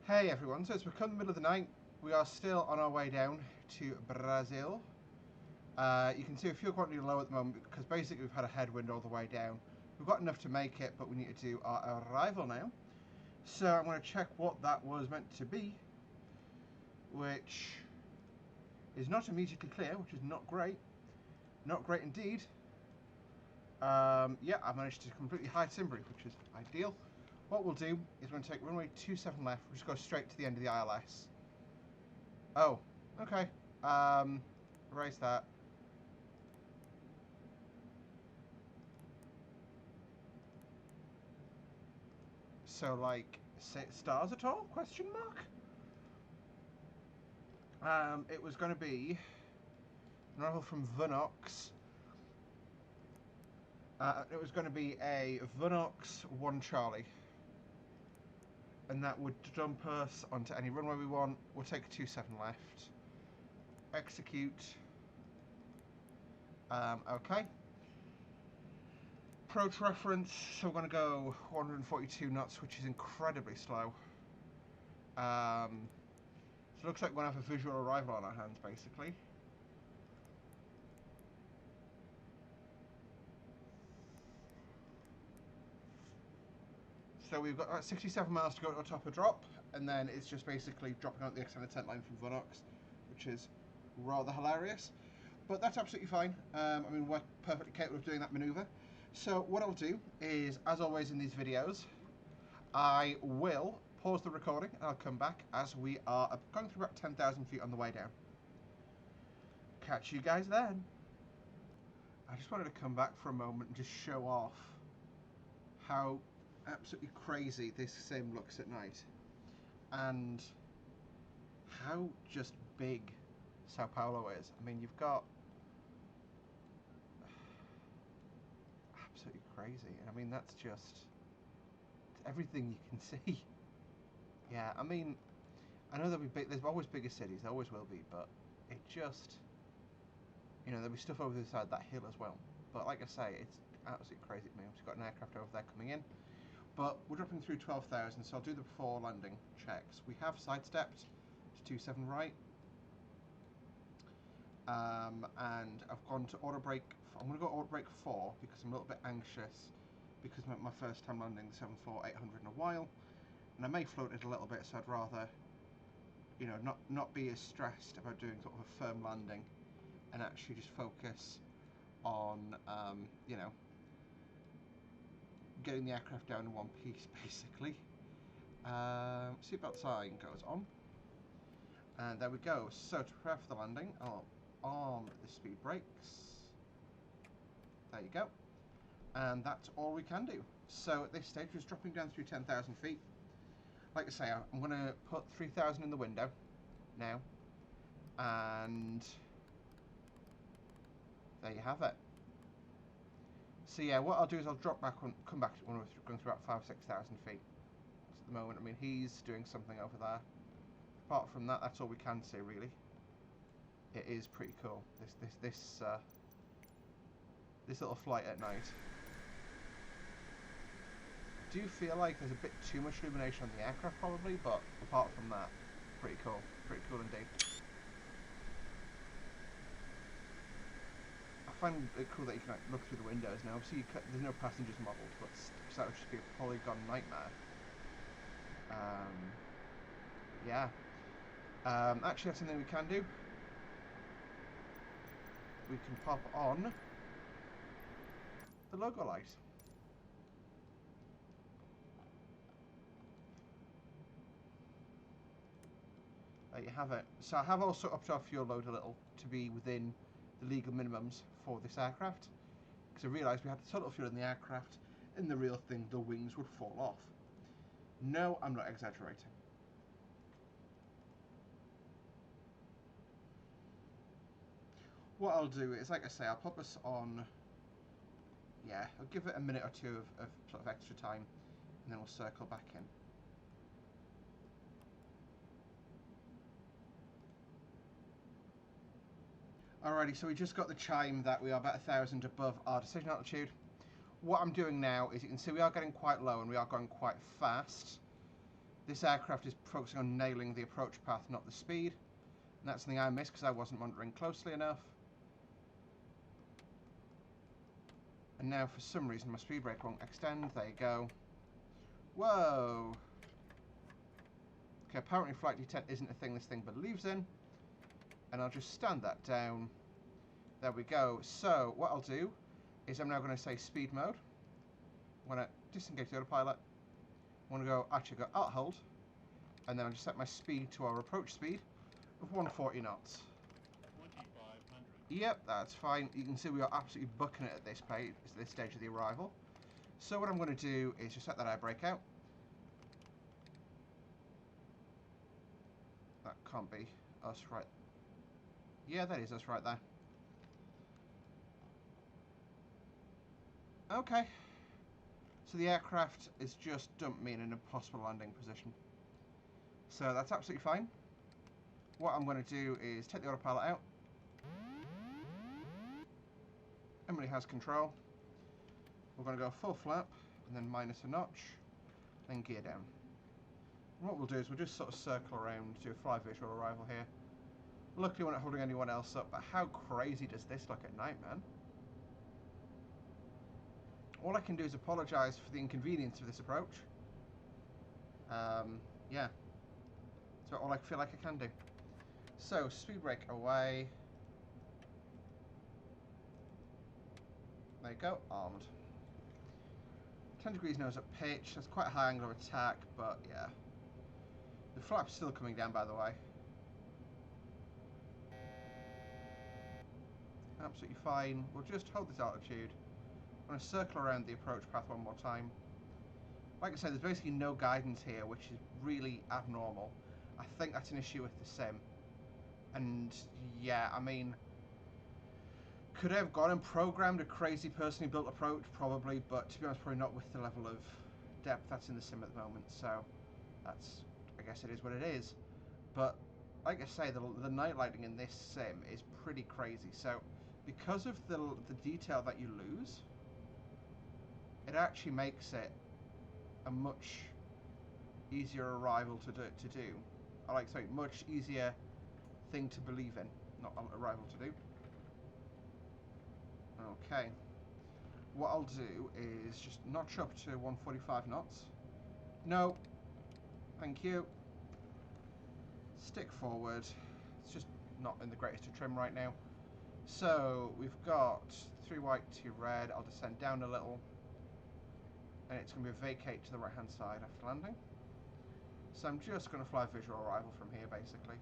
Hey everyone, so it's become the middle of the night. We are still on our way down to Brazil. You can see a fuel quantity low at the moment because basically we've had a headwind all the way down. We've got enough to make it, but we need to do our arrival now. So I'm going to check what that was meant to be, which is not immediately clear, which is not great. Not great indeed. Yeah, I managed to completely hide Simbury, which is ideal. What we'll do is we're going to take runway 27 left. We'll just go straight to the end of the ILS. Oh, okay. Erase that. So, like, stars at all? Question mark? It was going to be an arrival from Venox. It was going to be a Venox 1 Charlie. And that would dump us onto any runway we want. We'll take a 27 left. Execute. Okay. Approach reference, so we're going to go 142 knots, which is incredibly slow. So it looks like we're going to have a visual arrival on our hands, basically. So we've got 67 miles to go to the top of drop, and then it's just basically dropping out the extended tent line from Venox, which is rather hilarious. But that's absolutely fine. I mean, we're perfectly capable of doing that manoeuvre. So what I'll do is, as always in these videos, I will pause the recording and I'll come back as we are going through about 10,000 feet on the way down. Catch you guys then. I just wanted to come back for a moment and just show off how absolutely crazy this sim looks at night, and how just big Sao Paulo is. I mean, you've got absolutely crazy. I mean, that's just everything you can see. Yeah, I mean, I know there'll be big. There's always bigger cities. There always will be, but it just, there'll be stuff over the side of that hill as well. But like I say, it's absolutely crazy to me. We've got an aircraft over there coming in. But we're dropping through 12,000, so I'll do the before landing checks. We have sidestepped to 27 right. And I've gone to auto brake. I'm going to go auto brake 4 because I'm a little bit anxious because my first time landing the 747-800 in a while. And I may float it a little bit, so I'd rather, not be as stressed about doing sort of a firm landing and actually just focus on, getting the aircraft down in one piece, basically. Seatbelt sign goes on. And there we go. So to prepare for the landing, I'll arm the speed brakes. There you go. And that's all we can do. So at this stage, we're just dropping down through 10,000 feet. Like I say, I'm going to put 3,000 in the window now. And there you have it. So yeah, what I'll do is I'll drop back come back when we're going through about 5,000 or 6,000 feet. At the moment, I mean, he's doing something over there. Apart from that, that's all we can see, really. It is pretty cool. This little flight at night. I do feel like there's a bit too much illumination on the aircraft, probably, but apart from that, pretty cool. Pretty cool indeed. I find it cool that you can look through the windows now. Obviously, there's no passengers modelled, but that would just be a polygon nightmare. Yeah. Actually, that's something we can do. We can pop on the logo light. There you have it. So I have also upped our fuel load a little to be within the legal minimums for this aircraft, because I realised we had total fuel in the aircraft, and the real thing, the wings would fall off. No, I'm not exaggerating. What I'll do is, like I say, I'll pop us on. Yeah, I'll give it a minute or two of sort of extra time, and then we'll circle back in. Alrighty, so we just got the chime that we are about 1,000 above our decision altitude. What I'm doing now is, you can see we are getting quite low and we are going quite fast. This aircraft is focusing on nailing the approach path, not the speed. And that's something I missed because I wasn't monitoring closely enough. And now for some reason my speed brake won't extend. There you go. Whoa! Okay, apparently flight detent isn't a thing this thing believes in. And I'll just stand that down. There we go. So what I'll do is I'm now going to say speed mode. I'm going to disengage the autopilot. I'm going to actually go alt hold. And then I'll just set my speed to our approach speed of 140 knots. 2500. Yep, that's fine. You can see we are absolutely bucking it at this stage of the arrival. So what I'm going to do is just set that air brake out. That can't be us right. Yeah, that is us right there. Okay. So the aircraft has just dumped me in an impossible landing position. So that's absolutely fine. What I'm going to do is take the autopilot out. Emily has control. We're going to go full flap and then minus a notch, then gear down. And what we'll do is we'll just sort of circle around, do a fly visual arrival here. Luckily we're not holding anyone else up, but how crazy does this look at night, man? All I can do is apologise for the inconvenience of this approach. Yeah. So all I feel like I can do. So, speed brake away. There you go, armed. 10 degrees nose up pitch. That's quite a high angle of attack, but yeah. The flap's still coming down, by the way. Absolutely fine. We'll just hold this altitude. I'm going to circle around the approach path one more time. Like I said, there's basically no guidance here, which is really abnormal. I think that's an issue with the sim. And yeah, I mean, could I have gone and programmed a crazy personally built approach? Probably, but to be honest, probably not with the level of depth that's in the sim at the moment. So that's, I guess it is what it is. But like I say, the night lighting in this sim is pretty crazy. So because of the detail that you lose, it actually makes it a much easier arrival to do. I like to say much easier thing to believe in, not arrival to do. Okay. What I'll do is just notch up to 145 knots. No. Thank you. Stick forward. It's just not in the greatest of trim right now. So we've got 3 white, 2 red. I'll descend down a little. And it's going to be a vacate to the right hand side after landing. So I'm just going to fly visual arrival from here basically.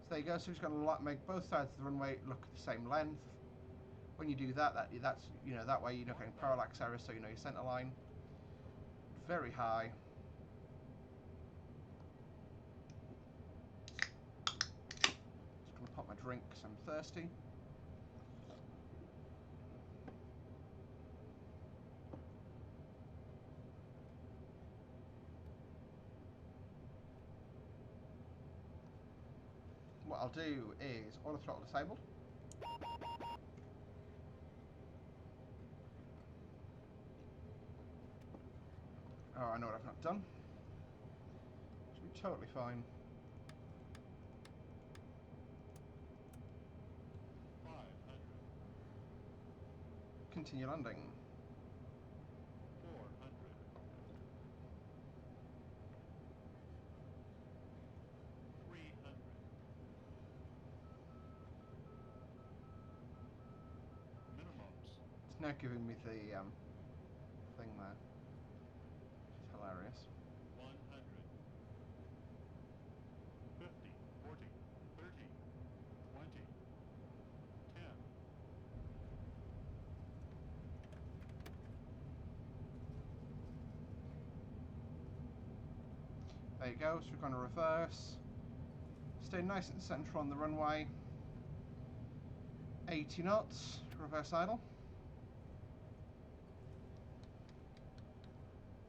So there you go. So we're just going to make both sides of the runway look the same length. When you do that, that's that way you're not getting parallax error, so you know your center line. Very high. Just going to pop my drink because I'm thirsty. What I'll do is auto throttle disabled. Oh, I know what I've not done. Should be totally fine. 500. Continue landing. 400. 300. Minimums. It's now giving me the thing there. It's hilarious. 100. 50. 40. 30. 20. 10. There you go, so we're going to reverse. Stay nice and central on the runway. 80 knots, reverse idle.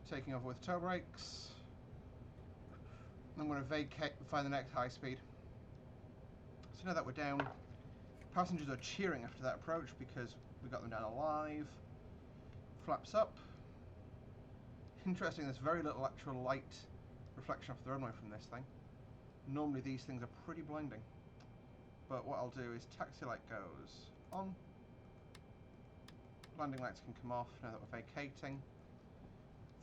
Taking over with toe brakes. I'm going to vacate and find the next high speed. So now that we're down, passengers are cheering after that approach because we got them down alive. Flaps up. Interesting, there's very little actual light reflection off the runway from this thing. Normally these things are pretty blinding. But what I'll do is taxi light goes on. Landing lights can come off now that we're vacating.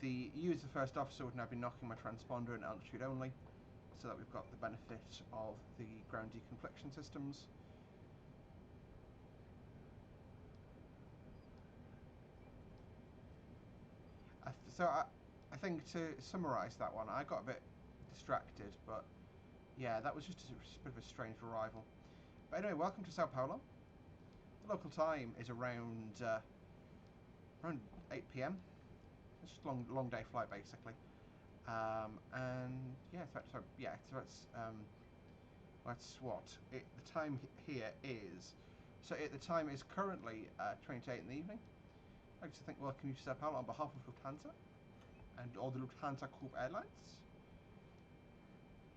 You as the first officer would now be knocking my transponder in altitude only, so that we've got the benefit of the ground deconfliction systems. I think to summarise that one, I got a bit distracted, but yeah, that was just a bit of a strange arrival. But anyway, welcome to Sao Paulo. The local time is around 8 PM. It's just a long day flight basically. And yeah, that's what the time here is. So the time is currently 20 to 8 in the evening. I'd like to thank welcome you to Sao Paulo on behalf of Lufthansa and all the Lufthansa Group airlines.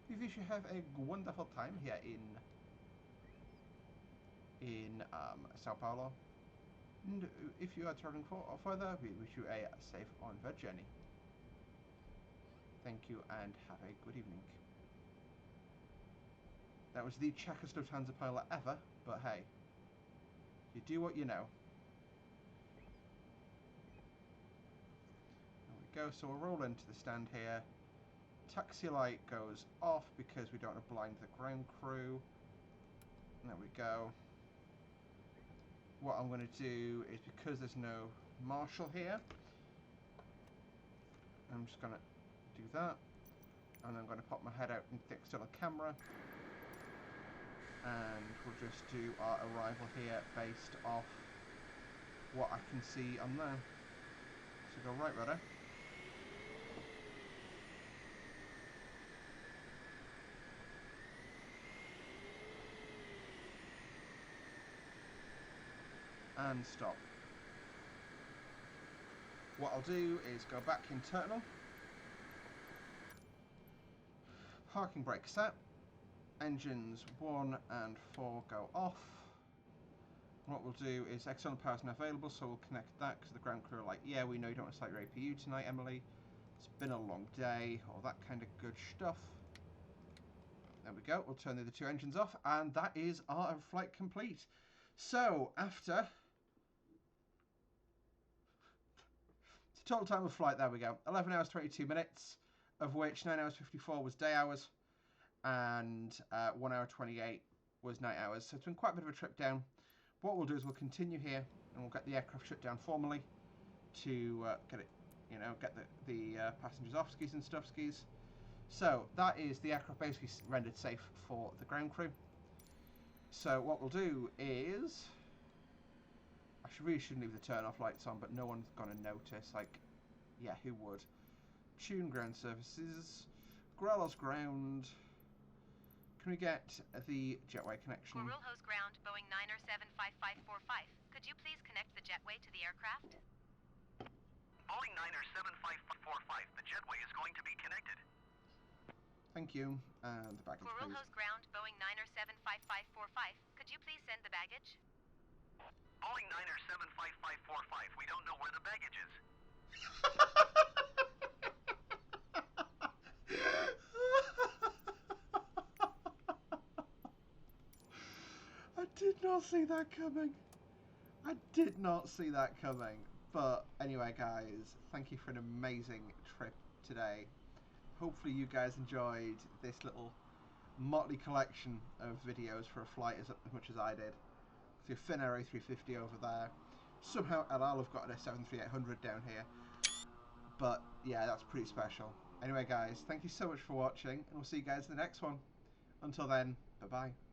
We wish you have a wonderful time here in Sao Paulo. And if you are traveling further, we wish you a safe onward journey. Thank you and have a good evening. That was the checkest Lufthansa pilot ever, but hey, you do what you know. There we go, so we'll roll into the stand here. Taxi light goes off because we don't want to blind the ground crew. There we go. What I'm going to do is, because there's no marshal here, I'm just going to do that, and I'm going to pop my head out into the external camera, and we'll just do our arrival here based off what I can see on there. So go right rudder. And stop. What I'll do is go back internal. Parking brake set. Engines 1 and 4 go off. What we'll do is external power is not available, so we'll connect that because the ground crew are like, yeah, we know you don't want to start your APU tonight, Emily. It's been a long day, all that kind of good stuff. There we go. We'll turn the other two engines off, and that is our flight complete. So, after total time of flight, there we go, 11 hours 22 minutes, of which 9 hours 54 was day hours, and 1 hour 28 was night hours. So it's been quite a bit of a trip down. What we'll do is we'll continue here, and we'll get the aircraft shut down formally to get it, get the passengers off skis and stuff skis. So that is the aircraft basically rendered safe for the ground crew. So what we'll do is, I really shouldn't leave the turn-off lights on, but no one's going to notice. Like, yeah, who would? Tune ground services. Growler's ground. Can we get the jetway connection? Coral Host ground, Boeing 9075545. Could you please connect the jetway to the aircraft? Boeing 9075545. The jetway is going to be connected. Thank you. And the baggage, Coral please. Host ground, Boeing 9075545. Could you please send the baggage? Boeing 9075545. We don't know where the baggage is. I did not see that coming. I did not see that coming. But anyway, guys, thank you for an amazing trip today. Hopefully you guys enjoyed this little motley collection of videos for a flight as much as I did. So Finnair A350 over there. Somehow El Al have got an S73800 down here. But yeah, that's pretty special. Anyway guys, thank you so much for watching, and we'll see you guys in the next one. Until then, bye bye.